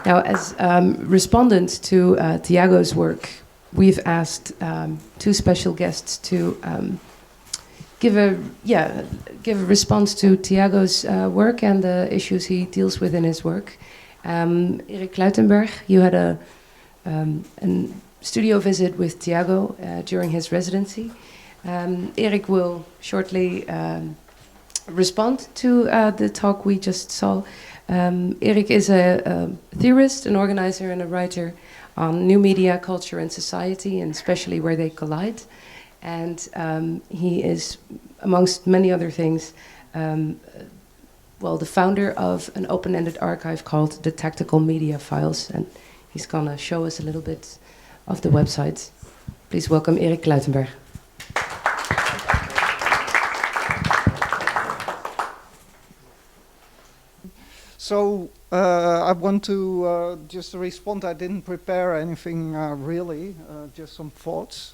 Now, as respondents to Thiago's work, we've asked two special guests to give a response to Thiago's work and the issues he deals with in his work. Erik Kluitenberg, you had a studio visit with Thiago during his residency. Erik will shortly respond to the talk we just saw. Erik is a theorist, an organizer, and a writer on new media, culture, and society, and especially where they collide. And he is, amongst many other things, the founder of an open-ended archive called the Tactical Media Files, and he's gonna show us a little bit of the website. Please welcome Erik Kluitenberg. So I want to just respond. I didn't prepare anything really, just some thoughts.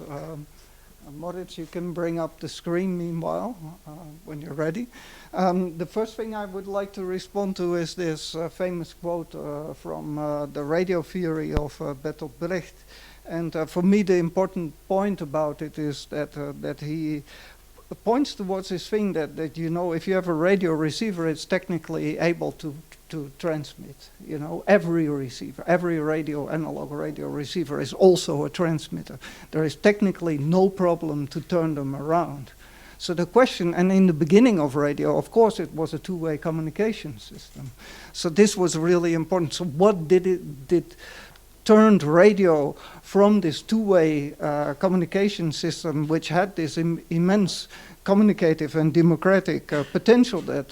Moritz, you can bring up the screen meanwhile when you're ready. The first thing I would like to respond to is this famous quote from the radio theory of Bertolt Brecht. And for me, the important point about it is that he points towards this thing that you know, if you have a radio receiver, it's technically able to transmit. You know, every receiver, every analog radio receiver is also a transmitter. There is technically no problem to turn them around. So the question, and in the beginning of radio, of course, it was a two-way communication system. So this was really important. So what did turned radio from this two-way communication system, which had this immense communicative and democratic potential that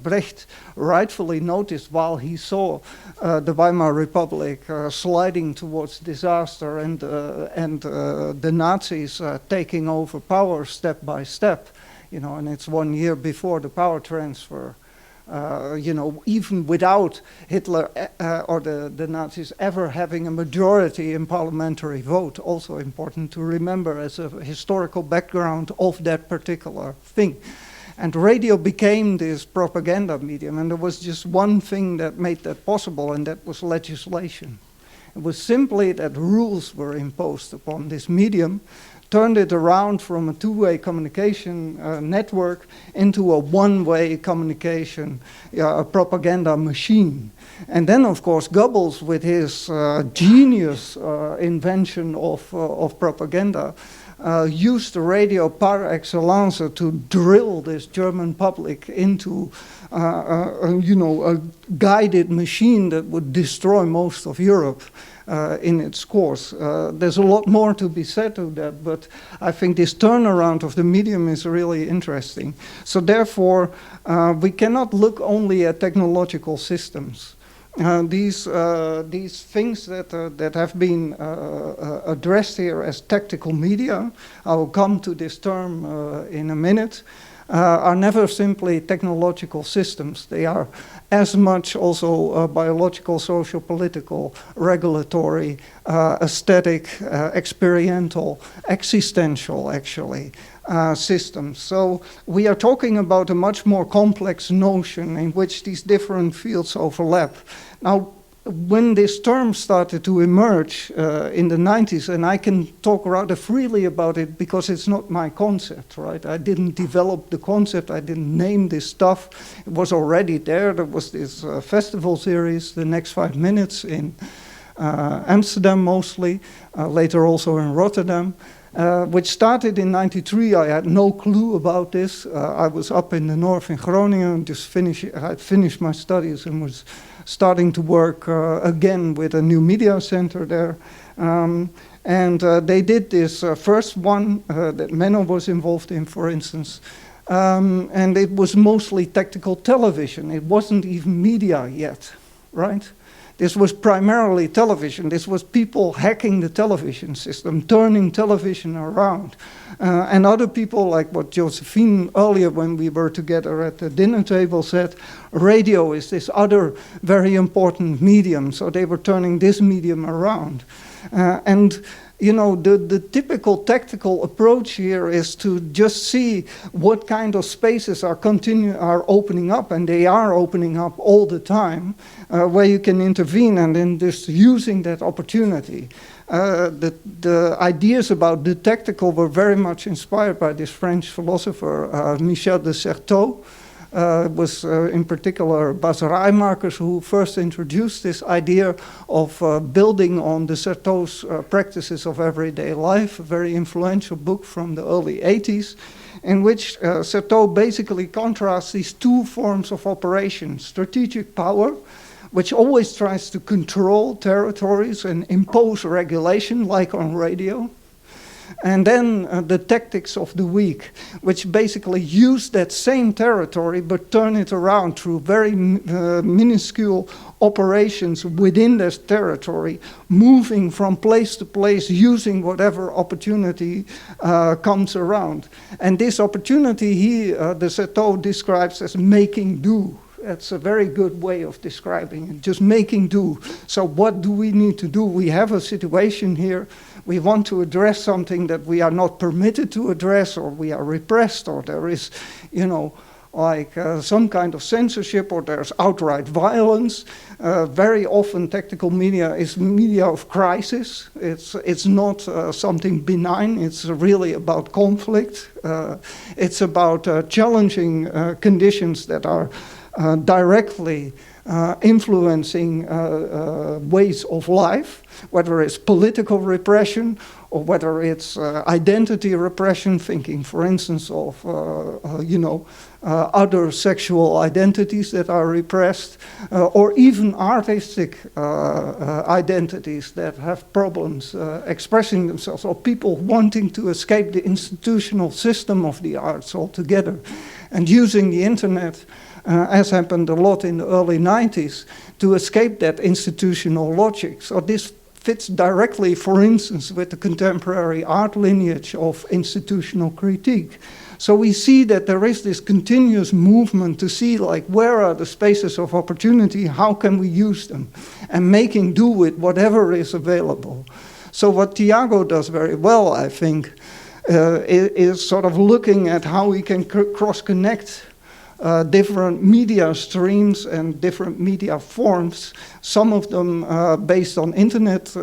Brecht rightfully noticed while he saw the Weimar Republic sliding towards disaster and the Nazis taking over power step by step, you know, and it's 1 year before the power transfer. You know, even without Hitler or the Nazis ever having a majority in parliamentary vote, also important to remember as a historical background of that particular thing. And radio became this propaganda medium, and there was just one thing that made that possible, and that was legislation. It was simply that rules were imposed upon this medium, turned it around from a two-way communication network into a one-way communication propaganda machine. And then, of course, Goebbels, with his genius invention of propaganda, used the radio par excellence to drill this German public into a guided machine that would destroy most of Europe in its course. There's a lot more to be said to that, but I think this turnaround of the medium is really interesting. So therefore, we cannot look only at technological systems. These things that have been addressed here as tactical media, I will come to this term in a minute, are never simply technological systems. They are as much also biological, social, political, regulatory, aesthetic, experiential, existential, actually, systems. So we are talking about a much more complex notion in which these different fields overlap. Now, when this term started to emerge in the 90s, and I can talk rather freely about it because it's not my concept, right? I didn't develop the concept, I didn't name this stuff. It was already there. There was this festival series, The Next 5 Minutes, in Amsterdam mostly, later also in Rotterdam, which started in '93. I had no clue about this. I was up in the north in Groningen, I finished my studies and was starting to work again with a new media center there. And they did this first one that Menno was involved in, for instance. And it was mostly tactical television. It wasn't even media yet, right? This was primarily television. This was people hacking the television system, turning television around. And other people, like what Josephine earlier when we were together at the dinner table said, radio is this other very important medium. So they were turning this medium around. And you know, the typical tactical approach here is to just see what kind of spaces are opening up, and they are opening up all the time, where you can intervene, and then just using that opportunity. The ideas about the tactical were very much inspired by this French philosopher, Michel de Certeau. Was in particular Bas Rijmakers who first introduced this idea of building on de Certeau's practices of everyday life, a very influential book from the early 80s, in which Certeau basically contrasts these two forms of operation: strategic power, which always tries to control territories and impose regulation, like on radio, and then the tactics of the weak, which basically use that same territory but turn it around through very minuscule operations within this territory, moving from place to place, using whatever opportunity comes around. And this opportunity de Certeau describes as making do. That's a very good way of describing it, just making do. So what do we need to do? We have a situation here. We want to address something that we are not permitted to address, or we are repressed, or there is, you know, like some kind of censorship, or there's outright violence. Very often tactical media is media of crisis. It's not something benign. It's really about conflict. It's about challenging conditions that are directly influencing ways of life, whether it's political repression or whether it's identity repression, thinking, for instance, of other sexual identities that are repressed, or even artistic identities that have problems expressing themselves, or people wanting to escape the institutional system of the arts altogether, and using the internet, as happened a lot in the early 90s, to escape that institutional logic. So this fits directly, for instance, with the contemporary art lineage of institutional critique. So we see that there is this continuous movement to see, like, where are the spaces of opportunity, how can we use them, and making do with whatever is available. So what Thiago does very well, I think, is sort of looking at how we can cross-connect different media streams and different media forms, some of them based on internet,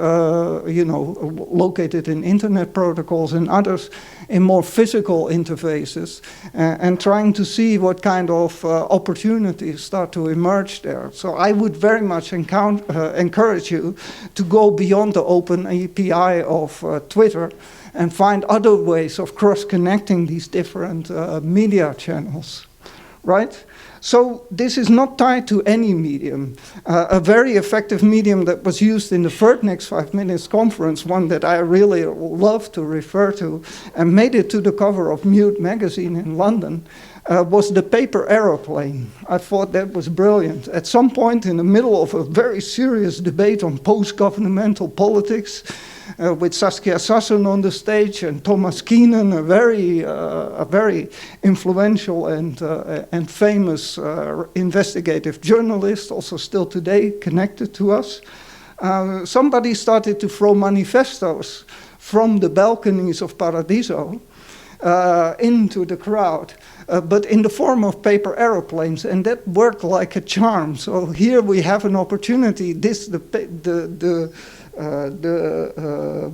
located in internet protocols, and others in more physical interfaces, and trying to see what kind of opportunities start to emerge there. So I would very much encourage you to go beyond the open API of Twitter and find other ways of cross-connecting these different media channels. Right? So this is not tied to any medium. A very effective medium that was used in the third Next 5 Minutes conference, one that I really love to refer to, and made it to the cover of Mute magazine in London, was the Paper Aeroplane. I thought that was brilliant. At some point in the middle of a very serious debate on post-governmental politics, with Saskia Sassen on the stage and Thomas Keenan, a very influential and famous investigative journalist, also still today connected to us. Somebody started to throw manifestos from the balconies of Paradiso into the crowd, but in the form of paper aeroplanes, and that worked like a charm. So here we have an opportunity. The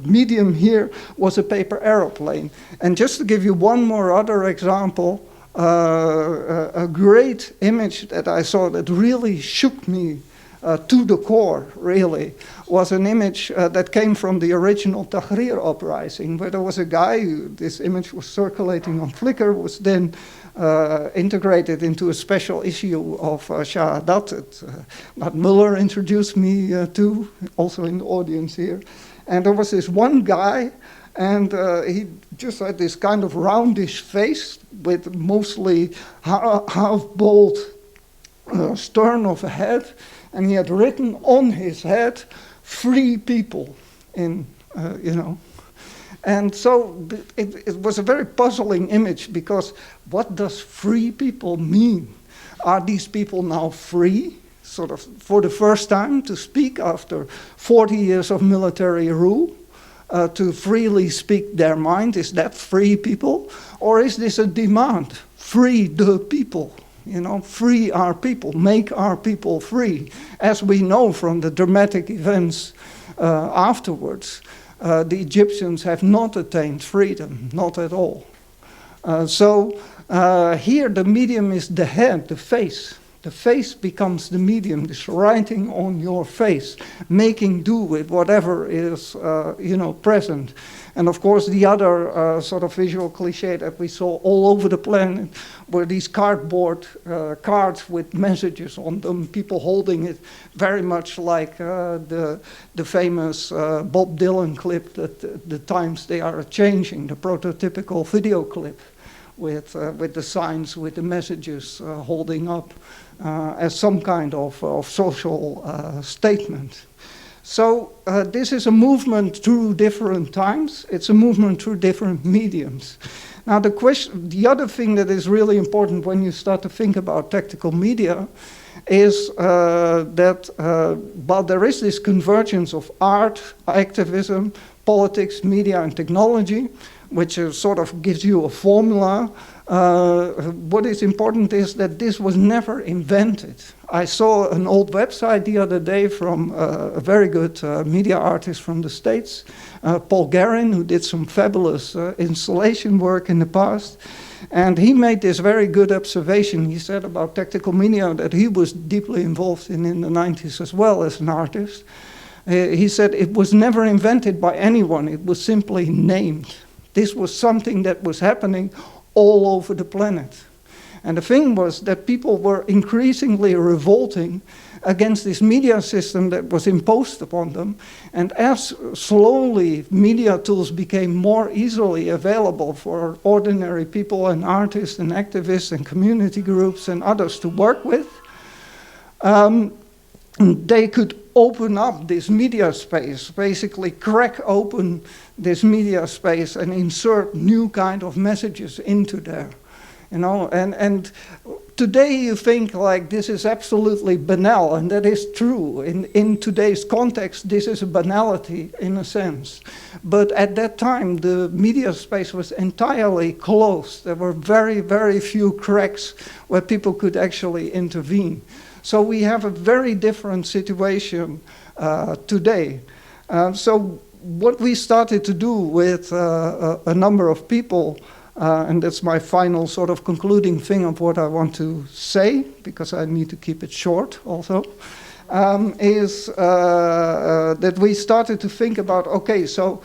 medium here was a paper aeroplane. And just to give you one more other example, a great image that I saw that really shook me to the core, really, was an image that came from the original Tahrir uprising, where there was a guy, this image was circulating on Flickr, was then integrated into a special issue of Shahadat that Matt Muller introduced me to, also in the audience here. And there was this one guy, and he just had this kind of roundish face with mostly half-bald stern of a head, and he had written on his head, "Free people," And so it was a very puzzling image, because what does free people mean? Are these people now free? sort of for the first time to speak after 40 years of military rule, to freely speak their mind. Is that free people? Or is this a demand? Free the people, you know, free our people, make our people free. As we know from the dramatic events afterwards, the Egyptians have not attained freedom, not at all. So here the medium is the head, the face. The face becomes the medium, this writing on your face, making do with whatever is, present. And of course, the other sort of visual cliche that we saw all over the planet were these cardboard cards with messages on them, people holding it, very much like the famous Bob Dylan clip that the times they are changing, the prototypical video clip with the signs, with the messages holding up as some kind of social statement. So this is a movement through different times. It's a movement through different mediums. Now the other thing that is really important when you start to think about tactical media is that while there is this convergence of art, activism, politics, media, and technology, which sort of gives you a formula, what is important is that this was never invented. I saw an old website the other day from a very good media artist from the States, Paul Guerin, who did some fabulous installation work in the past. And he made this very good observation. He said about tactical media that he was deeply involved in the 90s as well as an artist. He said it was never invented by anyone, it was simply named. This was something that was happening all over the planet. And the thing was that people were increasingly revolting against this media system that was imposed upon them. And as slowly media tools became more easily available for ordinary people and artists and activists and community groups and others to work with, they could open up this media space, basically crack open this media space and insert new kind of messages into there. You know, and today you think like this is absolutely banal, and that is true. In today's context, this is a banality in a sense. But at that time, the media space was entirely closed. There were very, very few cracks where people could actually intervene. So we have a very different situation today. So what we started to do with a number of people, and that's my final sort of concluding thing of what I want to say, because I need to keep it short also, is that we started to think about, okay, so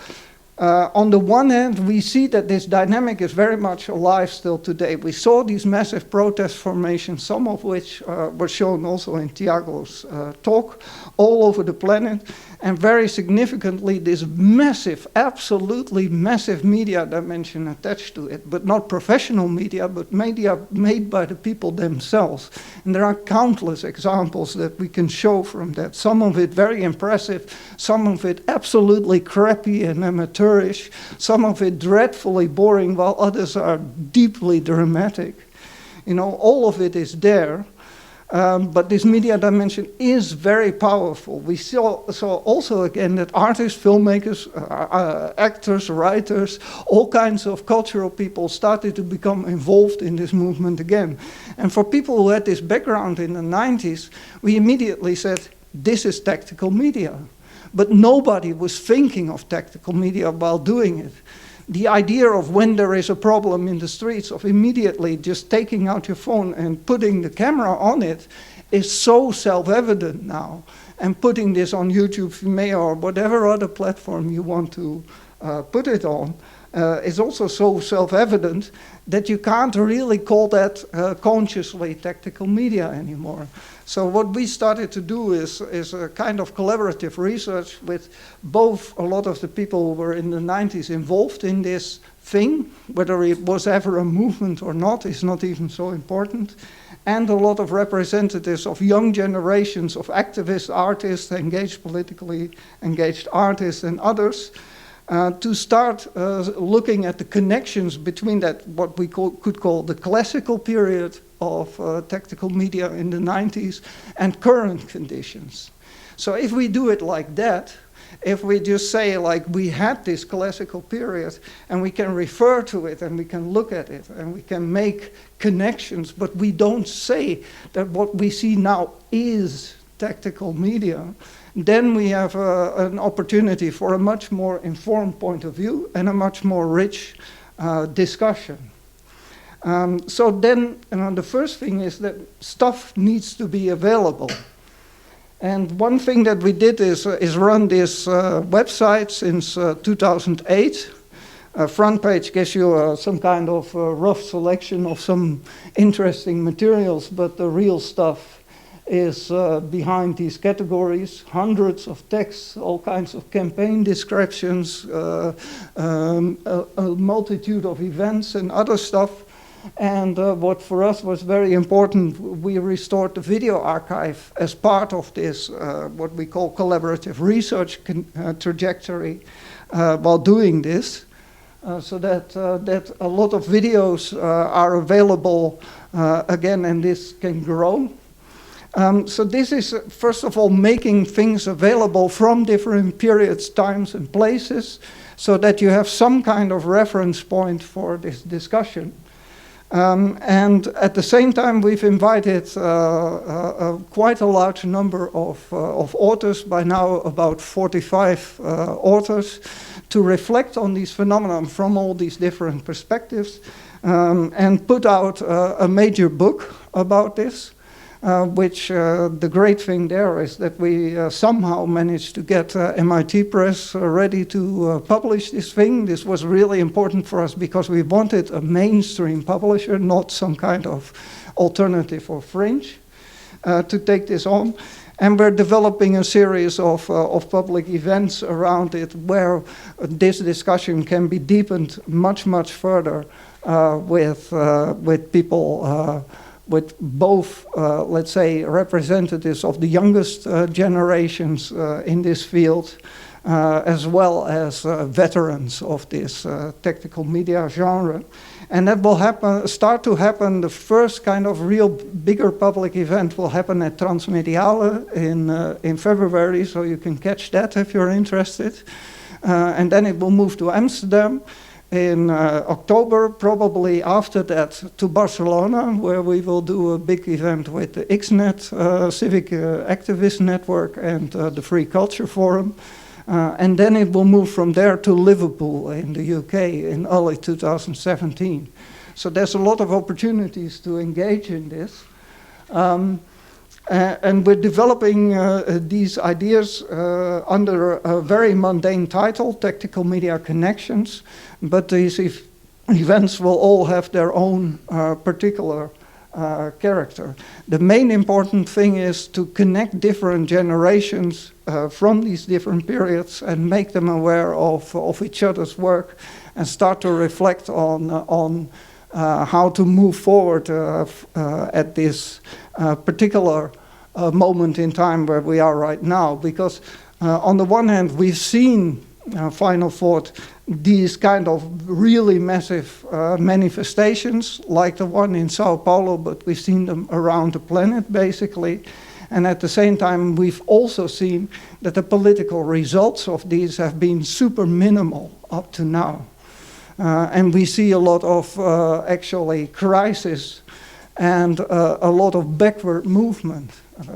on the one hand, we see that this dynamic is very much alive still today. We saw these massive protest formations, some of which were shown also in Thiago's talk, all over the planet. And very significantly, this massive, absolutely massive media dimension attached to it, but not professional media, but media made by the people themselves. And there are countless examples that we can show from that. Some of it very impressive, some of it absolutely crappy and amateurish, some of it dreadfully boring, while others are deeply dramatic. You know, all of it is there. But this media dimension is very powerful. We saw also again that artists, filmmakers, actors, writers, all kinds of cultural people started to become involved in this movement again. And for people who had this background in the 90s, we immediately said, this is tactical media. But nobody was thinking of tactical media while doing it. The idea of when there is a problem in the streets, of immediately just taking out your phone and putting the camera on it, is so self-evident now. And putting this on YouTube, Vimeo, or whatever other platform you want to put it on, is also so self-evident that you can't really call that consciously tactical media anymore. So what we started to do is a kind of collaborative research with both a lot of the people who were in the 90s involved in this thing, whether it was ever a movement or not is not even so important, and a lot of representatives of young generations of activists, artists, engaged politically engaged artists and others, to start looking at the connections between that, what we could call the classical period of tactical media in the 90s and current conditions. So if we do it like that, if we just say like we had this classical period and we can refer to it and we can look at it and we can make connections, but we don't say that what we see now is tactical media, then we have an opportunity for a much more informed point of view and a much more rich discussion. So then the first thing is that stuff needs to be available. And one thing that we did is run this website since 2008. Front page gives you some kind of rough selection of some interesting materials, but the real stuff is behind these categories, hundreds of texts, all kinds of campaign descriptions, a multitude of events and other stuff. And what for us was very important, we restored the video archive as part of this, what we call collaborative research trajectory while doing this, so that a lot of videos are available again, and this can grow. So this is, first of all, making things available from different periods, times, and places, so that you have some kind of reference point for this discussion. And at the same time, we've invited quite a large number of authors, by now about 45 authors, to reflect on these phenomena from all these different perspectives, and put out a major book about this. Which the great thing there is that we somehow managed to get MIT Press ready to publish this thing. This was really important for us because we wanted a mainstream publisher, not some kind of alternative or fringe, to take this on. And we're developing a series of public events around it where this discussion can be deepened much, much further with people with both, let's say, representatives of the youngest generations in this field, as well as veterans of this tactical media genre. And that will start to happen, the first kind of real bigger public event will happen at Transmediale in February, so you can catch that if you're interested. And then it will move to Amsterdam in October, probably after that to Barcelona, where we will do a big event with the XNet, Civic Activist Network, and the Free Culture Forum. And then it will move from there to Liverpool in the UK in early 2017. So there's a lot of opportunities to engage in this. And we're developing these ideas under a very mundane title, Tactical Media Connections, but these events will all have their own particular character. The main important thing is to connect different generations from these different periods and make them aware of each other's work and start to reflect on how to move forward at this particular moment in time where we are right now. Because on the one hand, we've seen, final thought, these kind of really massive manifestations like the one in Sao Paulo, but we've seen them around the planet basically. And at the same time, we've also seen that the political results of these have been super minimal up to now. And we see a lot of actually crisis and a lot of backward movement.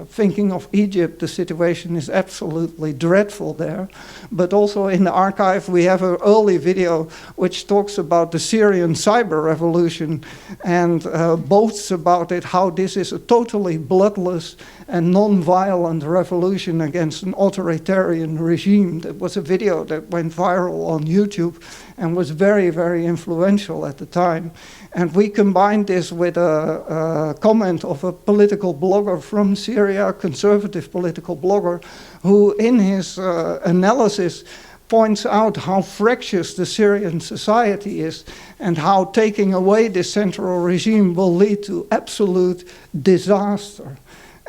Thinking of Egypt, the situation is absolutely dreadful there. But also in the archive, we have an early video which talks about the Syrian cyber revolution and boasts about it, how this is a totally bloodless and non-violent revolution against an authoritarian regime. That was a video that went viral on YouTube and was very, very influential at the time. And we combined this with a comment of a political blogger from Syria, a conservative political blogger, who in his analysis points out how fractious the Syrian society is and how taking away this central regime will lead to absolute disaster.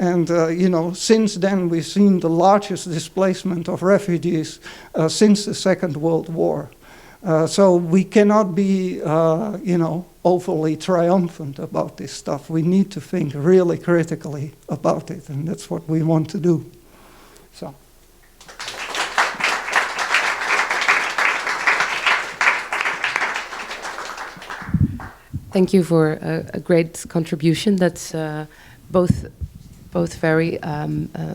And, since then we've seen the largest displacement of refugees since the Second World War. So we cannot be, overly triumphant about this stuff. We need to think really critically about it, and that's what we want to do. So. Thank you for a great contribution. That's both very,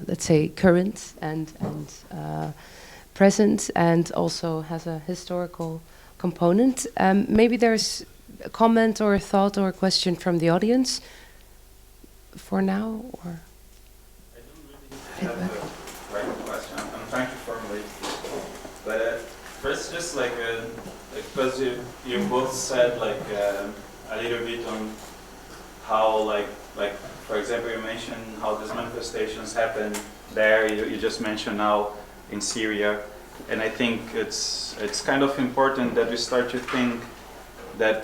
let's say, current and present, and also has a historical component. Maybe there's a comment or a thought or a question from the audience for now, or? I don't really have a right question. I'm trying to formulate this, but first, just because you both said a little bit on how like for example, you mentioned how these manifestations happen there. You just mentioned now in Syria, and I think it's kind of important that we start to think that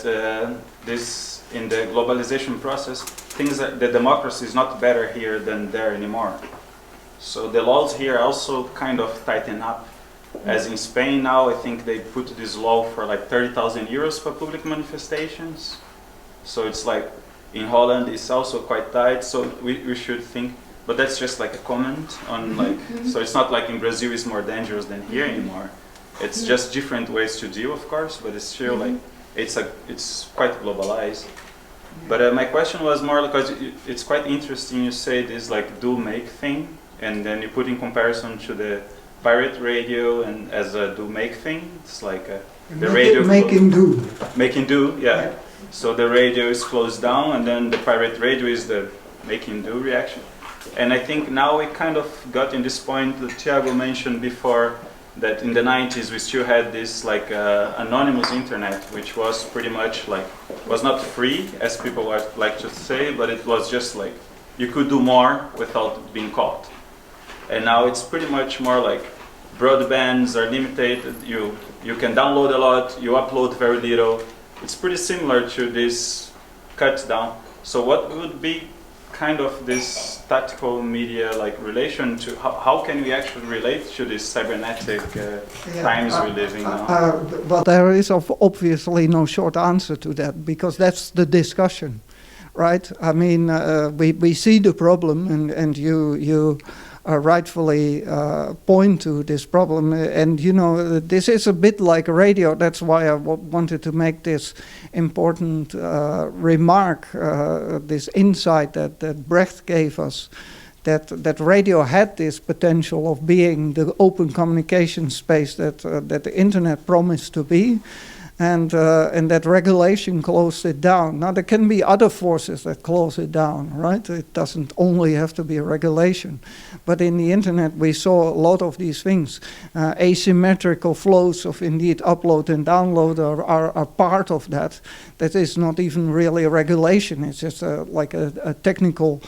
this, in the globalization process, the democracy is not better here than there anymore. So the laws here also kind of tighten up. As in Spain now, I think they put this law for like 30,000 euros for public manifestations. So it's like in Holland it's also quite tight. So we should think, but that's just like a comment on so it's not like in Brazil it's more dangerous than here anymore. It's just different ways to deal, of course, but it's still like it's quite globalized. But my question was more because it's quite interesting. You say this like do make thing, and then you put in comparison to the pirate radio and as a do make thing. It's like the radio making do. Making do, yeah. So the radio is closed down, and then the pirate radio is the making do reaction. And I think now we kind of got in this point that Thiago mentioned before, that in the 90s we still had this like anonymous internet, which was pretty much like, was not free as people like to say, but it was just like you could do more without being caught. And now it's pretty much more like broadbands are limited, you can download a lot, you upload very little. It's pretty similar to this cut down. So what would be kind of this tactical media like relation to how can we actually relate to this cybernetic times we live in now? But there is obviously no short answer to that, because that's the discussion, right? I mean, we see the problem, and you rightfully point to this problem, and this is a bit like radio. That's why I wanted to make this important remark, this insight that Brecht gave us, that radio had this potential of being the open communication space that the internet promised to be. And that regulation closed it down. Now, there can be other forces that close it down, right? It doesn't only have to be a regulation. But in the internet, we saw a lot of these things. Asymmetrical flows of indeed upload and download are part of that. That is not even really a regulation. It's just like a technical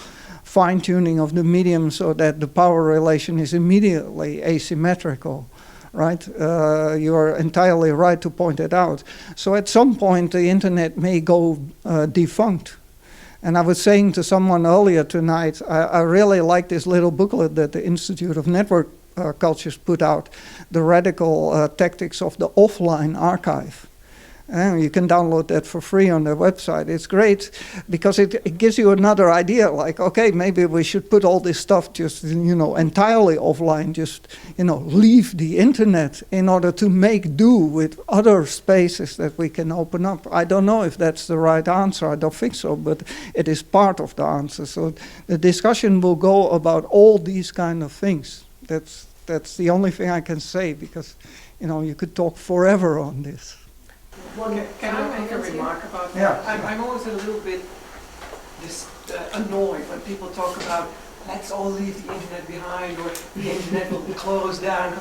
fine-tuning of the medium so that the power relation is immediately asymmetrical. Right, you are entirely right to point it out. So at some point the internet may go defunct. And I was saying to someone earlier tonight, I really like this little booklet that the Institute of Network Cultures put out, The Radical Tactics of the Offline Archive. And you can download that for free on their website. It's great because it gives you another idea, like, okay, maybe we should put all this stuff just, entirely offline, just, leave the internet in order to make do with other spaces that we can open up. I don't know if that's the right answer. I don't think so, but it is part of the answer. So the discussion will go about all these kind of things. That's the only thing I can say, because, you could talk forever on this. Can I make a remark about that? Yeah. I'm always a little bit annoyed when people talk about let's all leave the internet behind, or the internet will be closed down.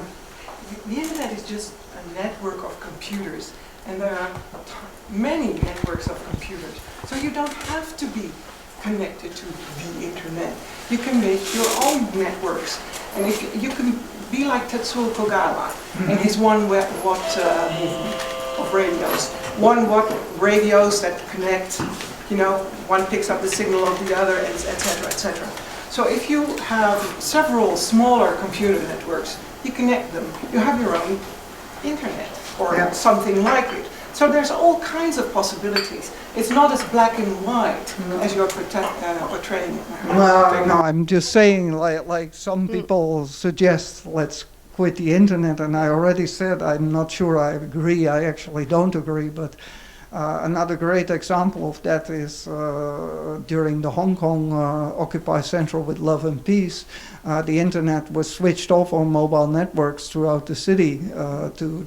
The internet is just a network of computers, and there are many networks of computers. So you don't have to be connected to the internet. You can make your own networks, and if you can be like Tetsuo Kogawa and his One Watt movement of radios. 1 watt radios that connect, one picks up the signal of the other, etc., etc. So if you have several smaller computer networks, you connect them, you have your own internet or Yeah. something like it. So there's all kinds of possibilities. It's not as black and white as you're portraying it now. Well, no, I'm just saying, like some people suggest, let's quit the internet, and I already said I'm not sure I agree. I actually don't agree, but another great example of that is during the Hong Kong Occupy Central with Love and Peace, the internet was switched off on mobile networks throughout the city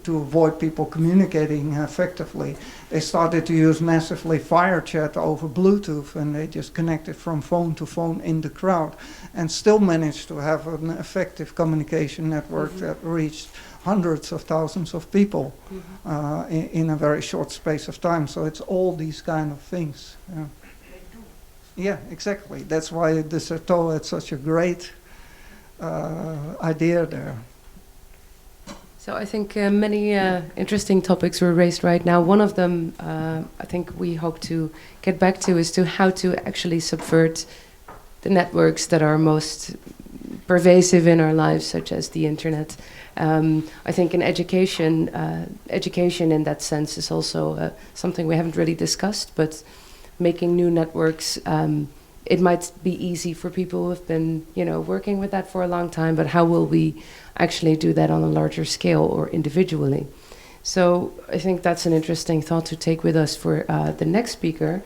to avoid people communicating effectively. They started to use massively fire chat over Bluetooth, and they just connected from phone to phone in the crowd and still managed to have an effective communication network that reached hundreds of thousands of people in a very short space of time. So it's all these kind of things. Yeah, yeah, exactly. That's why de Certeau had such a great idea there. So I think many interesting topics were raised right now. One of them I think we hope to get back to is to how to actually subvert the networks that are most pervasive in our lives, such as the internet. I think in education, education in that sense is also something we haven't really discussed, but making new networks, it might be easy for people who have been, working with that for a long time, but how will we actually do that on a larger scale or individually? So I think that's an interesting thought to take with us for the next speaker.